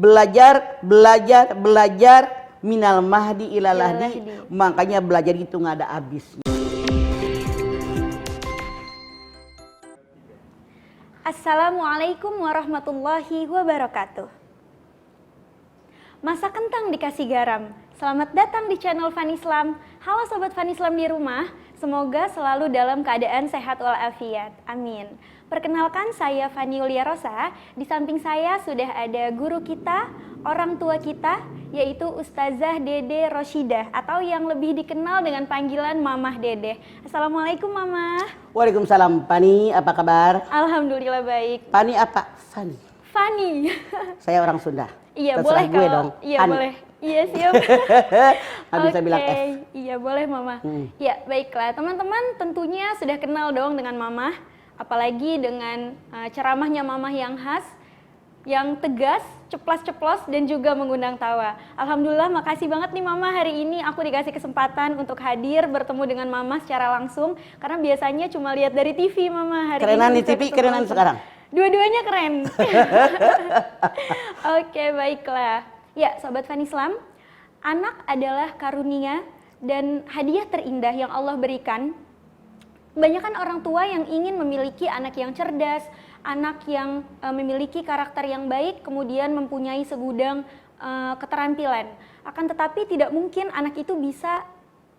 Belajar minal mahdi ilal lahdi. Makanya belajar itu nggak ada habisnya. Assalamualaikum warahmatullahi wabarakatuh. Masak kentang dikasih garam. Selamat datang di channel Fani Islam. Halo sobat Fani Islam di rumah. Semoga selalu dalam keadaan sehat walafiat. Amin. Perkenalkan, saya Fani Yulia Rosa. Di samping saya sudah ada guru kita, orang tua kita, yaitu Ustazah Dede Roshidah, atau yang lebih dikenal dengan panggilan Mamah Dede. Assalamualaikum Mamah. Waalaikumsalam. Fani, apa kabar? Alhamdulillah baik. Fani apa? Fani. Fani. Saya orang Sunda. Iya, terserah boleh gue kalau dong. iya Fani. boleh. Iya siap. Nggak bisa bilang F. Iya boleh Mama. Ya baiklah, teman-teman tentunya sudah kenal dong dengan Mama. Apalagi dengan ceramahnya Mama yang khas, yang tegas, ceplas-ceplos dan juga mengundang tawa. Alhamdulillah, makasih banget nih Mama, hari ini aku dikasih kesempatan untuk hadir bertemu dengan Mama secara langsung. Karena biasanya cuma lihat dari TV Mama. Hari Kerenan ini di TV, kerenan sekarang. Dua-duanya keren. Oke, baiklah. Ya, Sobat Fani Islam, anak adalah karunia dan hadiah terindah yang Allah berikan. Kebanyakan orang tua yang ingin memiliki anak yang cerdas, anak yang memiliki karakter yang baik, kemudian mempunyai segudang keterampilan. Akan tetapi tidak mungkin anak itu bisa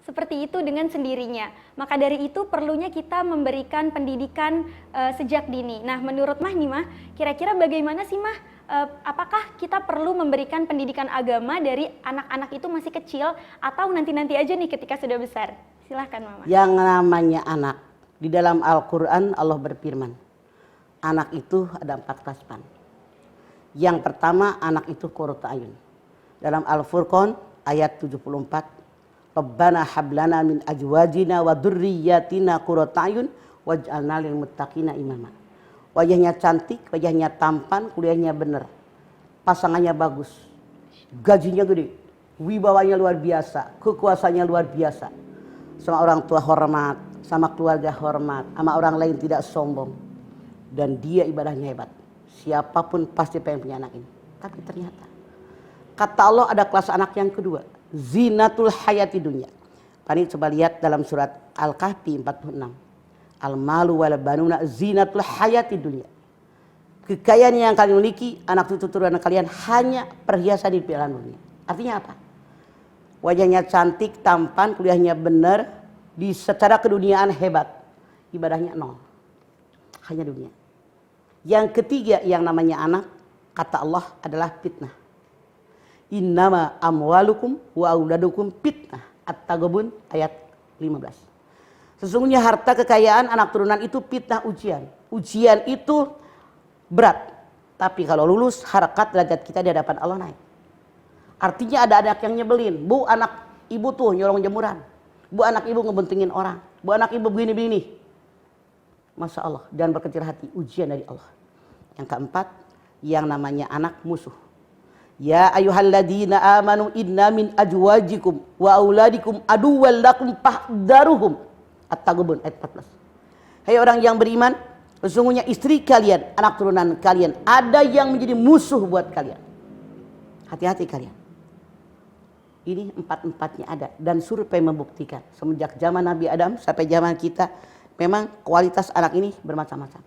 seperti itu dengan sendirinya. Maka dari itu perlunya kita memberikan pendidikan sejak dini. Nah, menurut Mah nih Mah, kira-kira bagaimana sih Mah? Apakah kita perlu memberikan pendidikan agama dari anak-anak itu masih kecil atau nanti-nanti aja nih ketika sudah besar? Silahkan Mama. Yang namanya anak, di dalam Al-Quran Allah berfirman, anak itu ada 4 kasban. Yang pertama, anak itu qurratu ayun. Dalam Al-Furqan ayat 74, Rabbana hablana min ajwajina wa dzurriyyatina qurrata a'yun waj'alna lil muttaqina imama. Wajahnya cantik, wajahnya tampan, kuliahnya bener. Pasangannya bagus. Gajinya gede. Wibawanya luar biasa, kekuasaannya luar biasa. Sama orang tua hormat, sama keluarga hormat, sama orang lain tidak sombong. Dan dia ibadahnya hebat. Siapapun pasti pengen punya anak ini. Tapi ternyata kata Allah ada kelas anak yang kedua, zinatul hayati dunya. Tadi coba lihat dalam surat Al-Kahfi 46. Al-malu wal banuna zinatul hayati dunya. Kekayaan yang kalian miliki, anak cucu turunan kalian hanya perhiasan di piala dunia. Artinya apa? Wajahnya cantik, tampan, kuliahnya benar, di secara keduniaan hebat. Ibadahnya nol. Hanya dunia. Yang ketiga yang namanya anak, kata Allah adalah fitnah. Innama amwalukum wa auladukum fitnah. At-Taghabun ayat 15. Sesungguhnya harta kekayaan anak turunan itu fitnah, ujian. Ujian itu berat. Tapi kalau lulus, harkat derajat kita di hadapan Allah naik. Artinya ada anak yang nyebelin. Bu, anak ibu tuh nyolong jemuran. Bu, anak ibu ngebentingin orang. Bu, anak ibu begini-begini. Masya Allah, jangan berkecil hati. Ujian dari Allah. Yang keempat, yang namanya anak musuh. Ya ayyuhalladzina amanu inna min ajwajikum wa auladikum aduwwal lakum fahdharuhum. At-Taghabun ayat 14. Hai orang yang beriman, sesungguhnya istri kalian, anak turunan kalian ada yang menjadi musuh buat kalian. Hati-hati kalian. Ini 4-4-nya ada dan survei membuktikan semenjak zaman Nabi Adam sampai zaman kita memang kualitas anak ini bermacam-macam.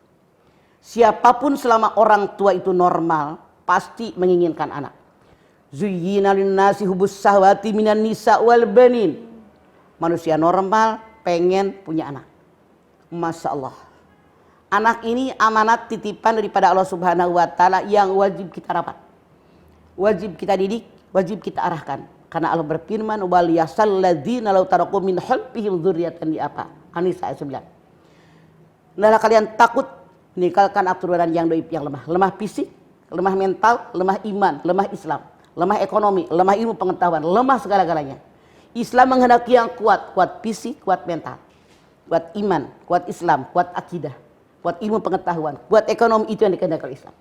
Siapapun selama orang tua itu normal pasti menginginkan anak. Zuyyina lin-nasi hubbus syahwati minan nisa wal banin. Manusia normal pengen punya anak. Masya Allah. Anak ini amanat titipan daripada Allah Subhanahu wa Ta'ala yang wajib kita rawat. Wajib kita didik, wajib kita arahkan. Karena Allah berfirman, wal yasal ladzina law taraku min khalfihim dzurriyyatan li apa? An-Nisa ayat 9. Hendaklah kalian takut meninggalkan keturunan yang dhaif, yang lemah. Lemah fisik, lemah mental, lemah iman, lemah Islam, lemah ekonomi, lemah ilmu pengetahuan, lemah segala-galanya. Islam menghendaki yang kuat, kuat fisik, kuat mental, kuat iman, kuat Islam, kuat akidah, kuat ilmu pengetahuan, kuat ekonomi, itu yang dikehendaki oleh Islam.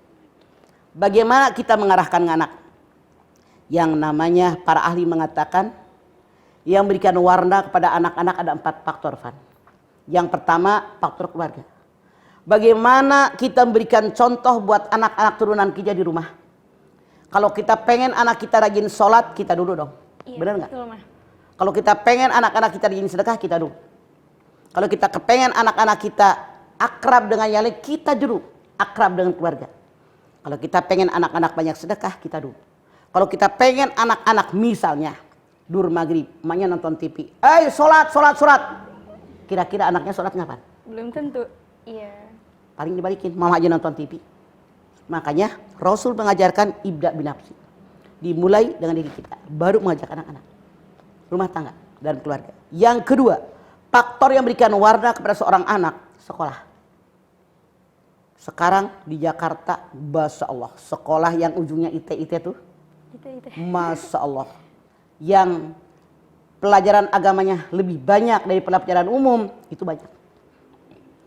Bagaimana kita mengarahkan anak? Yang namanya para ahli mengatakan yang memberikan warna kepada anak-anak ada 4 faktor, Van. Yang pertama, faktor keluarga. Bagaimana kita memberikan contoh buat anak-anak turunan kita di rumah. Kalau kita pengen anak kita rajin sholat, kita dulu dong. Iya, Benar nggak? betul, Ma. Kalau kita pengen anak-anak kita rajin sedekah, kita dulu. Kalau kita kepengen anak-anak kita akrab dengan yang lain, kita dulu akrab dengan keluarga. Kalau kita pengen anak-anak banyak sedekah, kita dulu. Kalau kita pengen anak-anak misalnya dur maghrib, emaknya nonton TV, sholat. Kira-kira anaknya sholat ngapain? Belum tentu. Iya. Paling dibalikin, mama aja nonton TV. Makanya Rasul mengajarkan ibda binafsi. Dimulai dengan diri kita, baru mengajak anak-anak. Rumah tangga dan keluarga. Yang kedua, faktor yang memberikan warna kepada seorang anak, sekolah. Sekarang di Jakarta, Masya Allah, sekolah yang ujungnya IT tuh, Masya Allah, yang pelajaran agamanya lebih banyak dari pelajaran umum, itu banyak.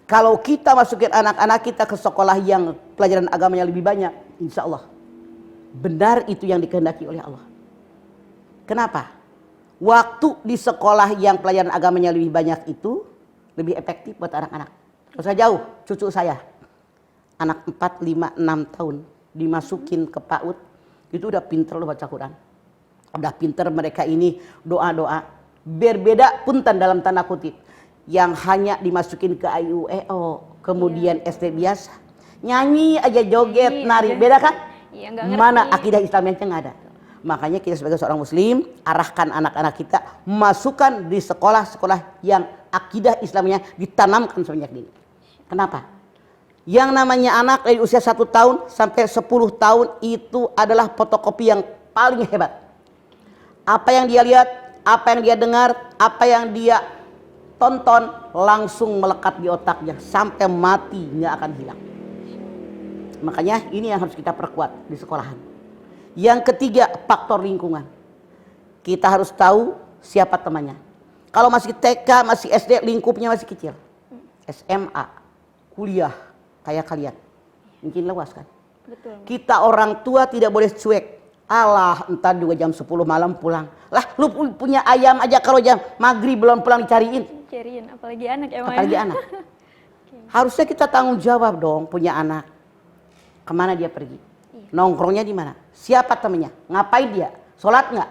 Kalau kita masukin anak-anak kita ke sekolah yang pelajaran agamanya lebih banyak, insya Allah, benar itu yang dikehendaki oleh Allah. Kenapa? Waktu di sekolah yang pelajaran agamanya lebih banyak itu lebih efektif buat anak-anak. Gak usah jauh, cucu saya. Anak 4, 5, 6 tahun dimasukin ke PAUD, itu udah pinter loh baca Quran. Udah pinter mereka ini doa-doa. Berbeda punten dalam tanda kutip. Yang hanya dimasukin ke IUEO, kemudian SD biasa. Nyanyi aja, joget, nari. Beda kan? Iya, nggak ngerti. Mana akidah Islamnya nggak ada. Makanya kita sebagai seorang muslim, arahkan anak-anak kita, masukkan di sekolah-sekolah yang akidah Islamnya ditanamkan sejak dini. Kenapa? Yang namanya anak dari usia 1 tahun sampai 10 tahun itu adalah fotokopi yang paling hebat. Apa yang dia lihat, apa yang dia dengar, apa yang dia tonton langsung melekat di otaknya sampai mati nggak akan hilang. Makanya ini yang harus kita perkuat di sekolahan. Yang ketiga, faktor lingkungan. Kita harus tahu siapa temannya. Kalau masih TK, masih SD, lingkupnya masih kecil. SMA, kuliah, kayak kalian. Mungkin luas kan? Betul. Kita orang tua tidak boleh cuek. Alah, entar juga jam 10 malam pulang. Lah, lu punya ayam aja kalau jam maghrib belum pulang dicariin. Cariin, apalagi anak emang. Apalagi anak. Harusnya kita tanggung jawab dong punya anak. Kemana dia pergi? Nongkrongnya di mana? Siapa temennya? Ngapain dia? Sholat nggak?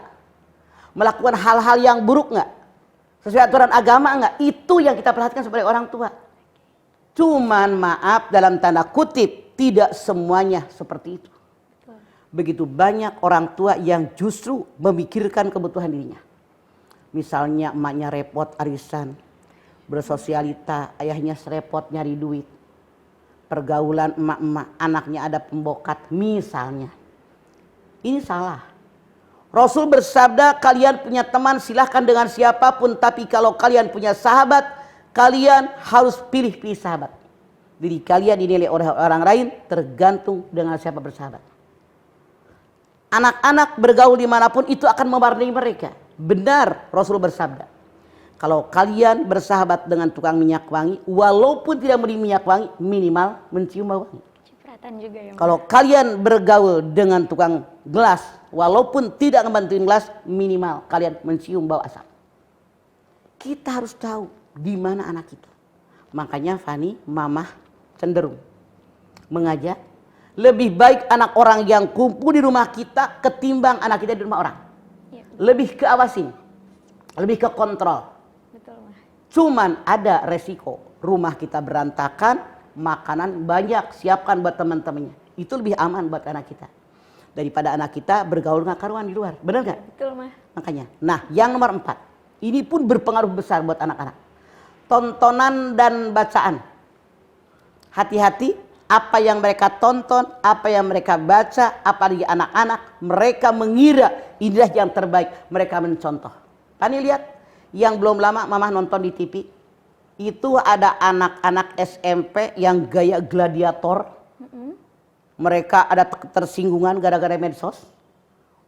Melakukan hal-hal yang buruk nggak? Sesuai aturan agama nggak? Itu yang kita perhatikan sebagai orang tua. Cuman maaf dalam tanda kutip, tidak semuanya seperti itu. Begitu banyak orang tua yang justru memikirkan kebutuhan dirinya. Misalnya emaknya repot arisan, bersosialita, ayahnya serepot nyari duit. Pergaulan emak-emak, anaknya ada pembokat misalnya. Ini salah. Rasul bersabda, kalian punya teman silahkan dengan siapapun, tapi kalau kalian punya sahabat, kalian harus pilih-pilih sahabat. Diri kalian dinilai oleh orang lain tergantung dengan siapa bersahabat. Anak-anak bergaul dimanapun itu akan mewarnai mereka. Benar Rasul bersabda, kalau kalian bersahabat dengan tukang minyak wangi, walaupun tidak beli minyak wangi, minimal mencium bau wangi. Cipratan juga ya. Kalau kalian bergaul dengan tukang gelas, walaupun tidak ngebantuin gelas, minimal kalian mencium bau asap. Kita harus tahu di mana anak kita. Makanya Fani, mamah cenderung mengajak lebih baik anak orang yang kumpul di rumah kita ketimbang anak kita di rumah orang. Ya, lebih ke awasin, lebih ke kontrol. betul, Ma. Cuman ada resiko rumah kita berantakan, makanan banyak siapkan buat teman-temannya. Itu lebih aman buat anak kita daripada anak kita bergaul dengan karuan di luar. Benar nggak? Betul, Ma. Makanya. Nah, yang nomor 4, ini pun berpengaruh besar buat anak-anak. Tontonan dan bacaan. Hati-hati apa yang mereka tonton, apa yang mereka baca, apalagi anak-anak, mereka mengira inilah yang terbaik, mereka mencontoh. Tani lihat, yang belum lama mamah nonton di TV, itu ada anak-anak SMP yang gaya gladiator. Mereka ada tersinggungan gara-gara medsos.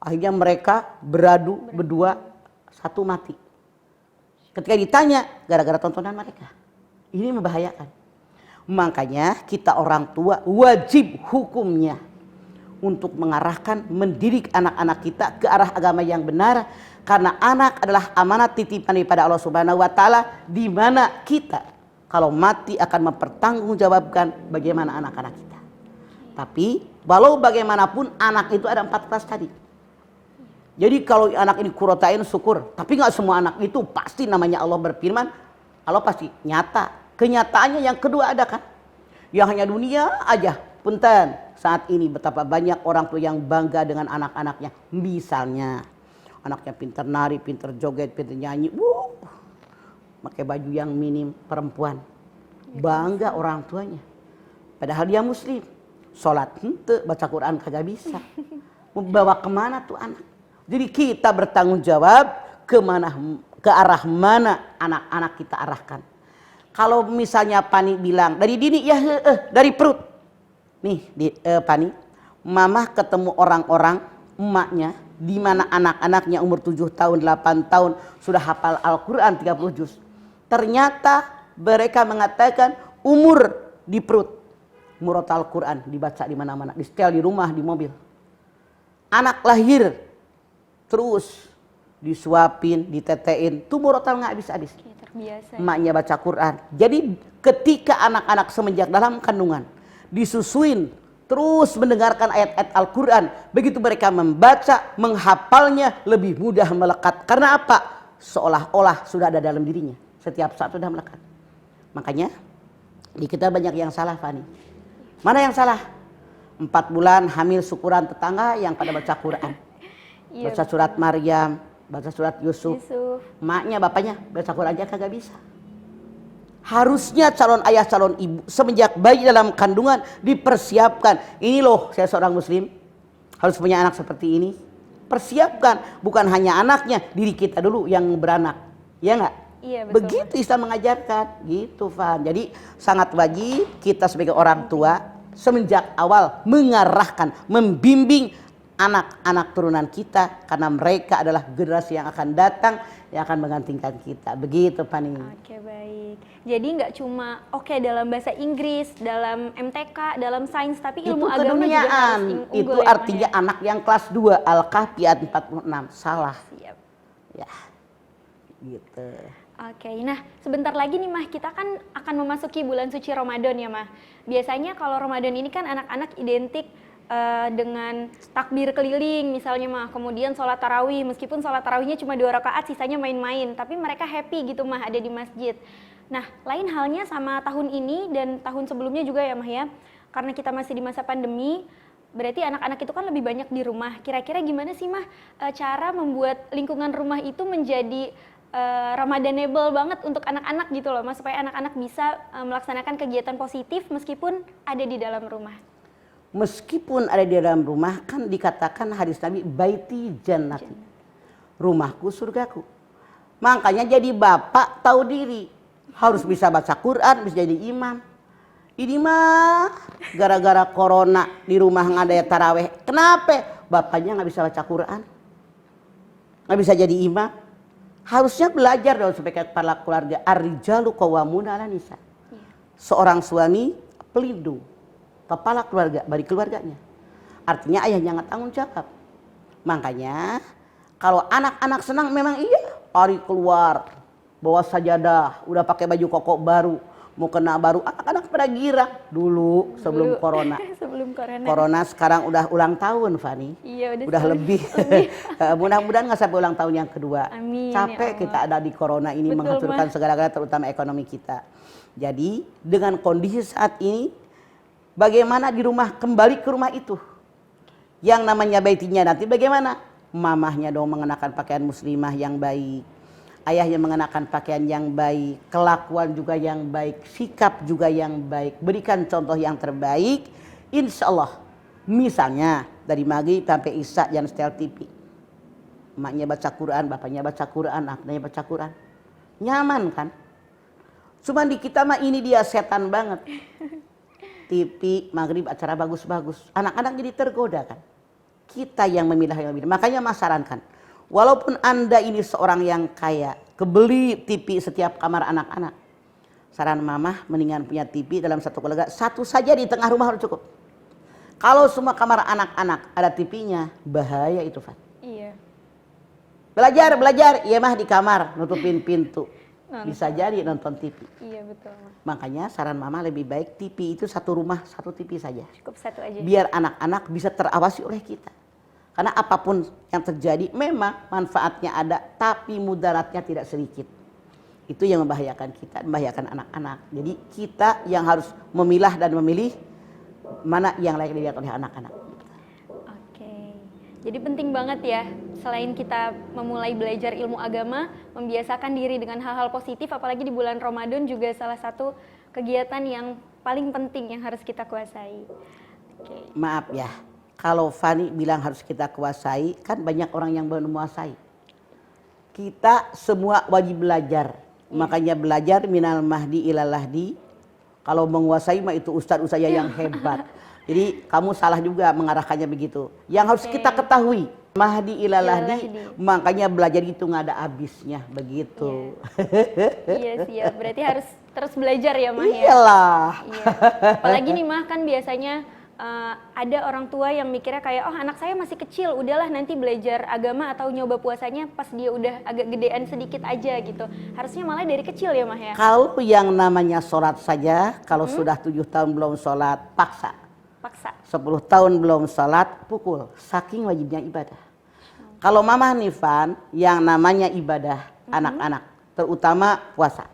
Akhirnya mereka beradu berdua, satu mati. Ketika ditanya, gara-gara tontonan mereka. Ini membahayakan. Makanya kita orang tua wajib hukumnya untuk mengarahkan, mendidik anak-anak kita ke arah agama yang benar. Karena anak adalah amanat titipan daripada Allah Subhanahu wa Ta'ala, di mana kita kalau mati akan mempertanggungjawabkan bagaimana anak-anak kita. Tapi Walau bagaimanapun anak itu ada 4 kelas tadi. Jadi kalau anak ini kurotain syukur, tapi nggak semua anak itu pasti namanya Allah berfirman, Allah pasti nyata. Kenyataannya yang kedua ada kan? Yang hanya dunia aja. Punten, saat ini betapa banyak orang tua yang bangga dengan anak-anaknya. Misalnya anaknya pintar nari, pintar joget, pintar nyanyi, pakai baju yang minim perempuan. Bangga orang tuanya. Padahal dia muslim. Sholat hente, baca Quran kagak bisa. Membawa kemana tuh anak? Jadi kita bertanggung jawab ke arah mana anak-anak kita arahkan. Kalau misalnya Pani bilang dari dini ya dari perut. Nih Pani, Mama ketemu orang-orang emaknya di mana anak-anaknya umur 7 tahun, 8 tahun sudah hafal Al-Qur'an 30 juz. Ternyata mereka mengatakan umur di perut. Murotal Al-Qur'an dibaca di mana-mana, di setel di rumah, di mobil. Anak lahir terus disuapin, ditetein, tuh murotal nggak habis-habis. Terbiasa. Emaknya baca Quran. Jadi ketika anak-anak semenjak dalam kandungan disusuin terus mendengarkan ayat-ayat Al-Quran, begitu mereka membaca, menghafalnya lebih mudah melekat. Karena apa? Seolah-olah sudah ada dalam dirinya. Setiap saat sudah melekat. Makanya di kita banyak yang salah, Fani. Mana yang salah? 4 bulan hamil syukuran tetangga yang pada baca Quran. Iya, Baca surat Maryam, baca surat Yusuf. Maknya bapaknya baca Quran aja kagak bisa. Harusnya calon ayah, calon ibu semenjak bayi dalam kandungan dipersiapkan. Ini loh, saya seorang muslim harus punya anak seperti ini. Persiapkan, bukan hanya anaknya, diri kita dulu yang beranak. Ya enggak? Iya, betul. Begitu Islam mengajarkan, gitu Fan. Jadi sangat wajib kita sebagai orang tua semenjak awal mengarahkan, membimbing anak-anak turunan kita, karena mereka adalah generasi yang akan datang yang akan menggantikan kita. Begitu Pani. Oke, baik. Jadi nggak cuma dalam bahasa Inggris, dalam MTK, dalam sains, tapi ilmu Itu agama juga harus unggul. Itu ya, artinya Mah, ya? anak yang kelas 2 Al-Kahfi ayat 46. Salah. Siap. Ya. Gitu. Oke, nah sebentar lagi nih Mah, kita kan akan memasuki bulan suci Ramadan ya Mah. Biasanya kalau Ramadan ini kan anak-anak identik dengan takbir keliling misalnya Mah, kemudian sholat tarawih, meskipun sholat tarawihnya cuma 2 rakaat, sisanya main-main, tapi mereka happy gitu Mah ada di masjid. Nah, lain halnya sama tahun ini dan tahun sebelumnya juga ya Mah ya, karena kita masih di masa pandemi, berarti anak-anak itu kan lebih banyak di rumah. Kira-kira gimana sih Mah cara membuat lingkungan rumah itu menjadi Ramadanable banget untuk anak-anak gitu loh Mas, supaya anak-anak bisa melaksanakan kegiatan positif meskipun ada di dalam rumah. Meskipun ada di dalam rumah, kan dikatakan hadis Nabi, baiti jannati, rumahku surgaku. Makanya jadi bapak tahu diri, harus bisa baca Quran, bisa jadi imam. Ini mah gara-gara corona di rumah nggak ada taraweh. Kenapa? Bapaknya nggak bisa baca Quran, nggak bisa jadi imam. Harusnya belajar dong supaya kepala keluarga. Ar-rijalu qawwamuna 'alan nisa. Seorang suami pelindung kepala keluarga bagi keluarganya. Artinya ayahnya nggak tanggung jawab. Makanya kalau anak-anak senang memang iya, lari keluar, bawa sajadah, udah pakai baju koko baru, mau kena baru, anak-anak pada girang dulu sebelum corona. Sebelum corona. Corona sekarang udah ulang tahun, Fani. Iya, udah lebih. Mudah-mudahan nggak sampai ulang tahun yang kedua. Amin, Capek ya kita ada di corona ini, betul, menghancurkan segala-galanya, terutama ekonomi kita. Jadi dengan kondisi saat ini, bagaimana di rumah, kembali ke rumah itu. Yang namanya baitinya nanti bagaimana? Mamahnya dong mengenakan pakaian muslimah yang baik. Ayahnya mengenakan pakaian yang baik. Kelakuan juga yang baik. Sikap juga yang baik. Berikan contoh yang terbaik. Insya Allah. Misalnya dari maghrib sampai isya jangan setel TV. Emaknya baca Quran, bapaknya baca Quran, anaknya baca Quran. Nyaman kan? Cuman di kita mah ini dia setan banget. TV, maghrib, acara bagus-bagus. Anak-anak jadi tergoda kan. Kita yang memilah yang lebih. Makanya Mas sarankan. Walaupun Anda ini seorang yang kaya. Kebeli TV setiap kamar anak-anak. Saran Mama mendingan punya TV dalam satu keluarga. Satu saja di tengah rumah harus cukup. Kalau semua kamar anak-anak ada TV-nya. Bahaya itu Fat. Iya. Belajar. Iya mah di kamar. Nutupin pintu. bisa jadi nonton TV. Iya betul, Ma. Makanya saran mama lebih baik TV itu satu rumah, satu TV saja. Cukup satu aja. Biar anak-anak bisa terawasi oleh kita. Karena apapun yang terjadi memang manfaatnya ada, tapi mudaratnya tidak sedikit. Itu yang membahayakan kita, membahayakan anak-anak. Jadi kita yang harus memilah dan memilih mana yang layak dilihat oleh anak-anak. Oke, jadi penting banget ya, selain kita memulai belajar ilmu agama, membiasakan diri dengan hal-hal positif, apalagi di bulan Ramadan juga salah satu kegiatan yang paling penting yang harus kita kuasai. Oke. Maaf ya, kalau Fani bilang harus kita kuasai, kan banyak orang yang belum menguasai. Kita semua wajib belajar, makanya belajar minal mahdi ilal lahdi. Kalau menguasai mah itu ustadz saya yang hebat. Jadi kamu salah juga mengarahkannya begitu. Yang harus kita ketahui, mahdi ilal lahdi, makanya belajar itu nggak ada habisnya begitu. Iya siap, berarti harus terus belajar ya Mah ya. Iyalah. Iya. Apalagi nih Mah kan biasanya ada orang tua yang mikirnya kayak, oh anak saya masih kecil, udahlah nanti belajar agama atau nyoba puasanya pas dia udah agak gedean sedikit aja gitu. Harusnya malah dari kecil ya Mah ya. Kalau yang namanya sholat saja, kalau sudah 7 tahun belum sholat, paksa. 10 tahun belum sholat, pukul. Saking wajibnya ibadah. Kalau Mama Nifan, yang namanya ibadah anak-anak, terutama puasa.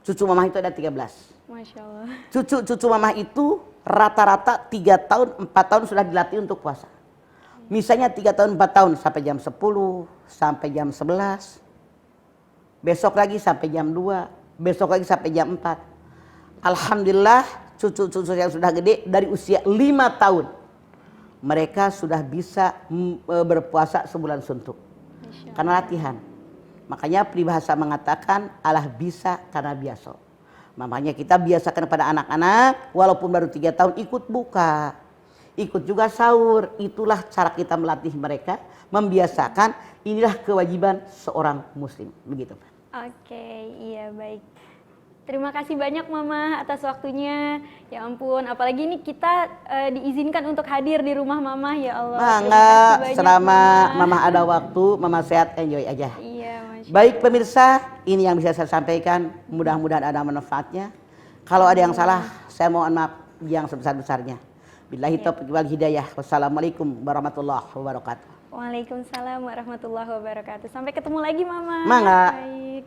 Cucu Mama itu ada 13. Masya Allah. Cucu Mama itu rata-rata 3 tahun, 4 tahun sudah dilatih untuk puasa. Misalnya 3 tahun, 4 tahun sampai jam 10, sampai jam 11. Besok lagi sampai jam 2, besok lagi sampai jam 4. Alhamdulillah cucu-cucu yang sudah gede dari usia 5 tahun. Mereka sudah bisa berpuasa sebulan suntuk. Karena latihan. Makanya peribahasa mengatakan Allah bisa karena biasa. Makanya kita biasakan pada anak-anak walaupun baru 3 tahun ikut buka, ikut juga sahur. Itulah cara kita melatih mereka, membiasakan. Inilah kewajiban seorang muslim, begitu. Oke, iya baik. Terima kasih banyak Mama atas waktunya. Ya ampun, apalagi ini kita diizinkan untuk hadir di rumah Mama, ya Allah. Bangga, selama Mama ada waktu, Mama sehat, enjoy aja. Iya, Masya Allah. Baik pemirsa, ini yang bisa saya sampaikan. Mudah-mudahan ada manfaatnya. Kalau ada yang salah, saya mohon maaf yang sebesar-besarnya. Billahi taufiq wal hidayah. Wassalamualaikum warahmatullahi wabarakatuh. Waalaikumsalam warahmatullahi wabarakatuh. Sampai ketemu lagi Mama. Mangga. Baik.